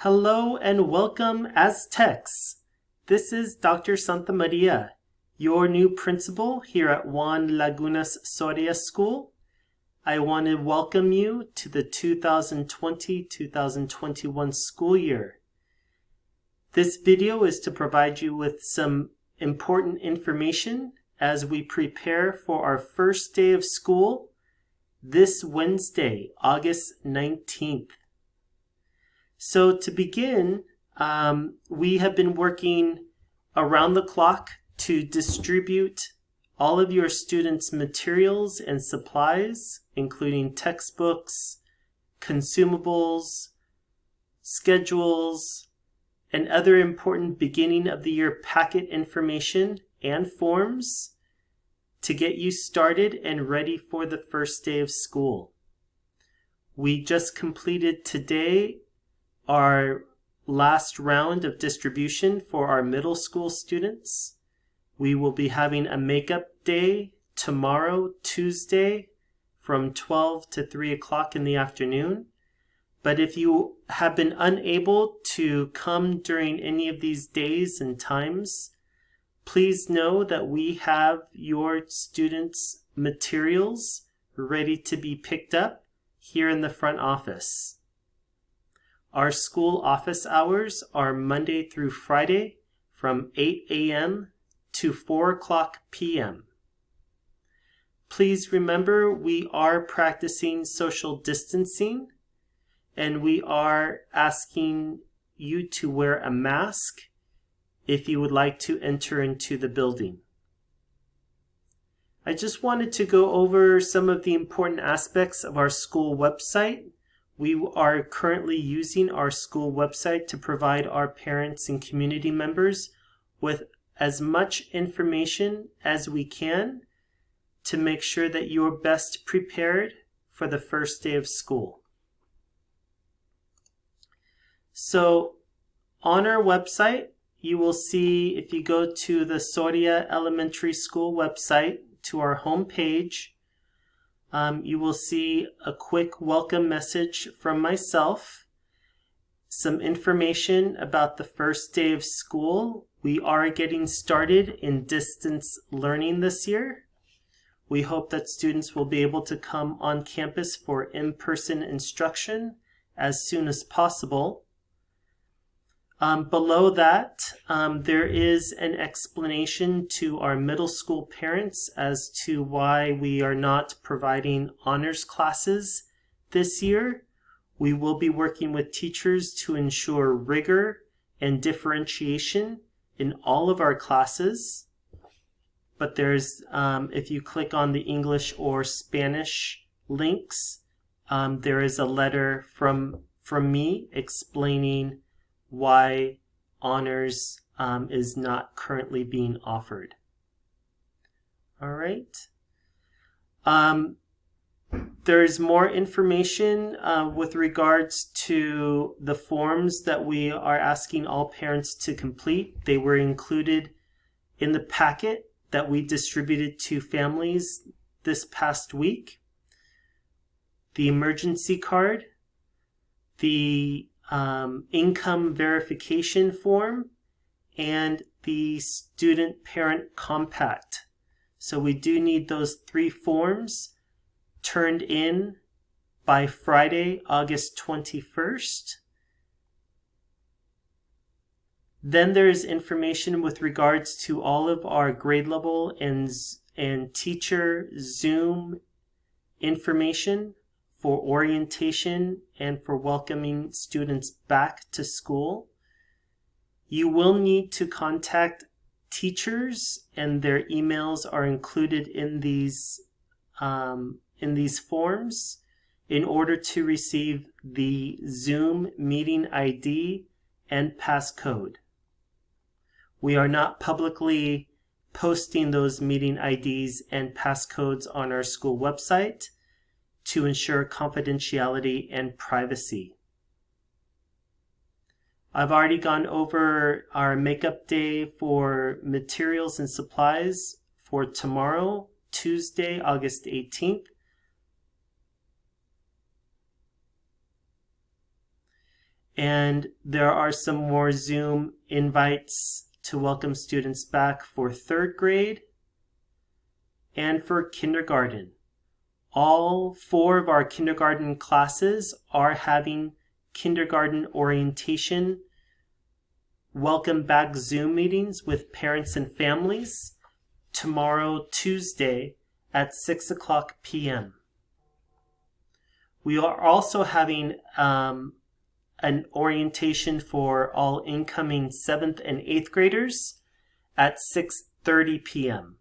Hello and welcome, Aztecs. This is Dr. Santa Maria, your new principal here at Juan Lagunas Soria School. I want to welcome you to the 2020-2021 school year. This video is to provide you with some important information as we prepare for our first day of school this Wednesday, August 19th. So to begin, we have been working around the clock to distribute all of your students' materials and supplies, including textbooks, consumables, schedules, and other important beginning of the year packet information and forms to get you started and ready for the first day of school. We just completed today our last round of distribution for our middle school students. We will be having a makeup day tomorrow, Tuesday, from 12 to 3 o'clock in the afternoon. But if you have been unable to come during any of these days and times, please know that we have your students' materials ready to be picked up here in the front office. Our school office hours are Monday through Friday from 8 a.m. to 4 o'clock p.m. Please remember we are practicing social distancing and we are asking you to wear a mask if you would like to enter into the building. I just wanted to go over some of the important aspects of our school website. We are currently using our school website to provide our parents and community members with as much information as we can to make sure that you're best prepared for the first day of school. So on our website, you will see, if you go to the Soria Elementary School website, to our home page, you will see a quick welcome message from myself, some information about the first day of school. We are getting started in distance learning this year. We hope that students will be able to come on campus for in-person instruction as soon as possible. Below that, there is an explanation to our middle school parents as to why we are not providing honors classes this year. We will be working with teachers to ensure rigor and differentiation in all of our classes. But there's, if you click on the English or Spanish links, there is a letter from me explaining why honors is not currently being offered. All right. There's more information with regards to the forms that we are asking all parents to complete. They were included in the packet that we distributed to families this past week. The emergency card, the income verification form, and the student parent compact. So we do need those 3 forms turned in by Friday, August 21st. Then there is information with regards to all of our grade level and teacher Zoom information for orientation and for welcoming students back to school. You will need to contact teachers, and their emails are included in these forms in order to receive the Zoom meeting ID and passcode. We are not publicly posting those meeting IDs and passcodes on our school website to ensure confidentiality and privacy. I've already gone over our makeup day for materials and supplies for tomorrow, Tuesday, August 18th. And there are some more Zoom invites to welcome students back for 3rd grade and for kindergarten. All 4 of our kindergarten classes are having kindergarten orientation welcome back Zoom meetings with parents and families tomorrow, Tuesday, at 6:00 p.m. We are also having an orientation for all incoming 7th and 8th graders at 6:30 p.m.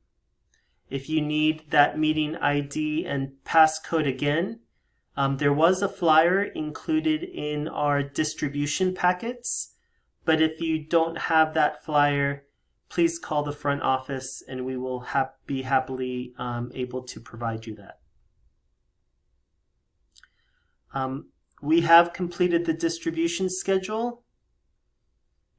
If you need that meeting ID and passcode again, there was a flyer included in our distribution packets, but if you don't have that flyer, please call the front office and we will be happily able to provide you that. We have completed the distribution schedule.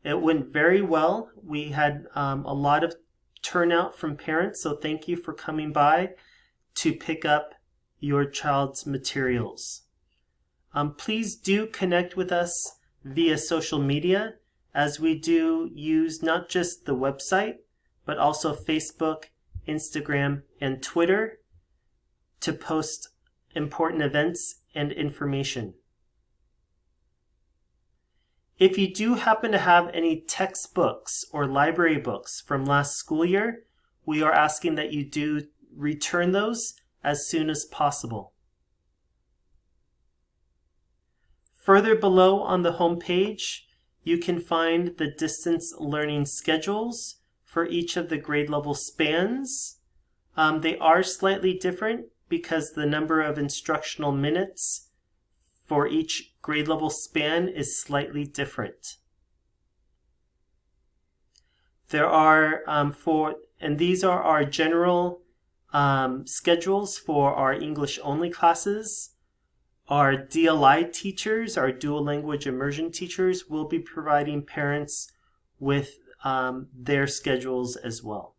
It went very well. We had a lot of turnout from parents, so thank you for coming by to pick up your child's materials. Please do connect with us via social media, as we do use not just the website, but also Facebook, Instagram, and Twitter to post important events and information. If you do happen to have any textbooks or library books from last school year, we are asking that you do return those as soon as possible. Further below on the home page, you can find the distance learning schedules for each of the grade level spans. They are slightly different because the number of instructional minutes for each grade level span is slightly different. There are these are our general schedules for our English only classes. Our DLI teachers, our dual language immersion teachers, will be providing parents with their schedules as well.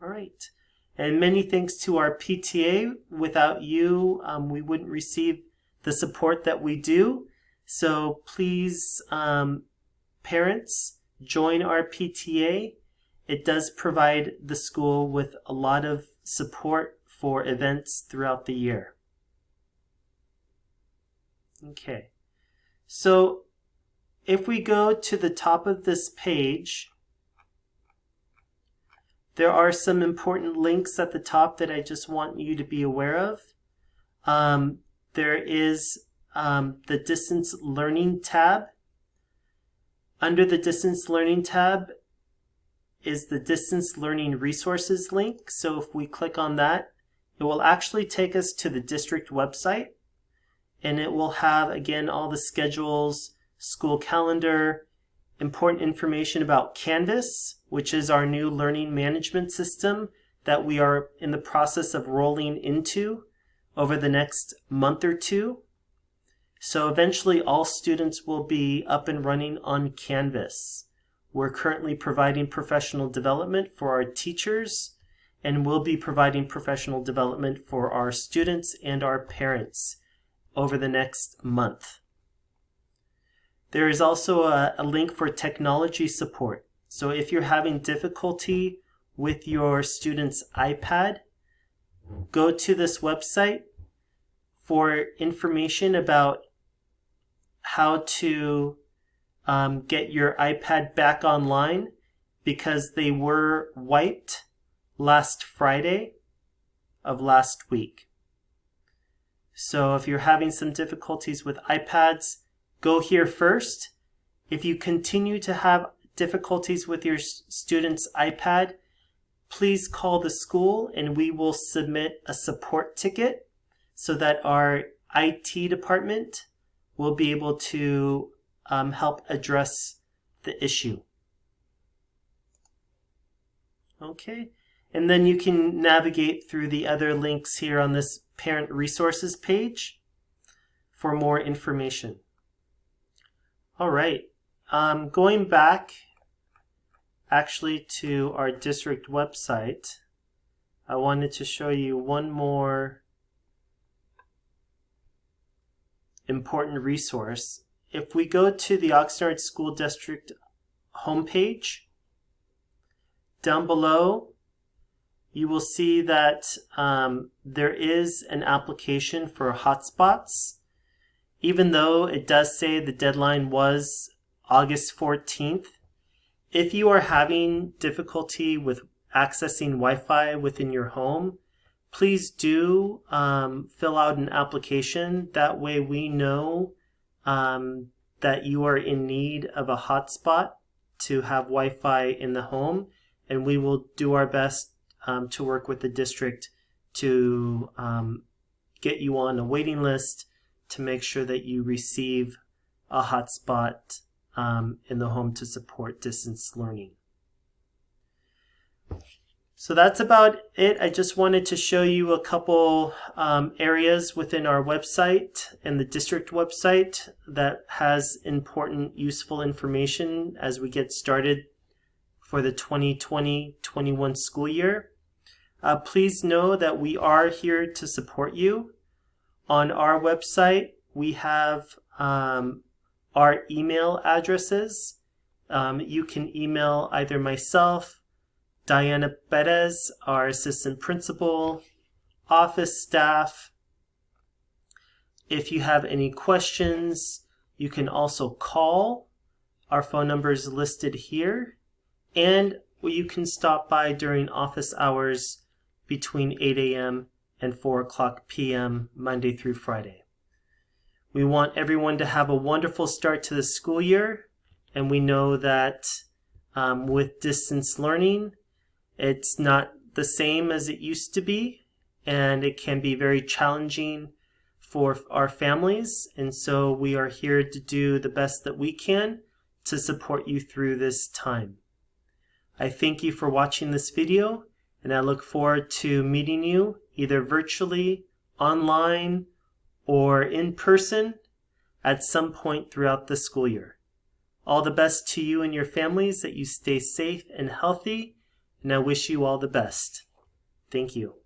All right. And many thanks to our PTA. Without you, we wouldn't receive the support that we do. So please, parents, join our PTA. It does provide the school with a lot of support for events throughout the year. Okay. So if we go to the top of this page, there are some important links at the top that I just want you to be aware of. There is the Distance Learning tab. Under the Distance Learning tab is the Distance Learning Resources link. So if we click on that, it will actually take us to the district website, and it will have, again, all the schedules, school calendar, important information about Canvas, which is our new learning management system that we are in the process of rolling into over the next month or two. So eventually all students will be up and running on Canvas. We're currently providing professional development for our teachers, and we'll be providing professional development for our students and our parents over the next month. There is also a link for technology support. So if you're having difficulty with your student's iPad, go to this website for information about how to get your iPad back online, because they were wiped last Friday of last week. So if you're having some difficulties with iPads, go here first. If you continue to have difficulties with your student's iPad, please call the school and we will submit a support ticket so that our IT department will be able to help address the issue. Okay, and then you can navigate through the other links here on this parent resources page for more information. All right, going back actually to our district website, I wanted to show you one more important resource. If we go to the Oxnard School District homepage, down below, you will see that there is an application for hotspots. Even though it does say the deadline was August 14th, if you are having difficulty with accessing Wi-Fi within your home, please do fill out an application. That way we know that you are in need of a hotspot to have Wi-Fi in the home, and we will do our best to work with the district to get you on a waiting list to make sure that you receive a hotspot in the home to support distance learning. So that's about it. I just wanted to show you a couple areas within our website and the district website that has important, useful information as we get started for the 2020-21 school year. Please know that we are here to support you. On our website, we have our email addresses. You can email either myself, Diana Perez, our assistant principal, office staff. If you have any questions, you can also call. Our phone number is listed here. And you can stop by during office hours between 8 a.m. and 4 o'clock p.m. Monday through Friday. We want everyone to have a wonderful start to the school year, and we know that with distance learning, it's not the same as it used to be, and it can be very challenging for our families, and so we are here to do the best that we can to support you through this time. I thank you for watching this video, and I look forward to meeting you either virtually, online, or in person at some point throughout the school year. All the best to you and your families, that you stay safe and healthy, and I wish you all the best. Thank you.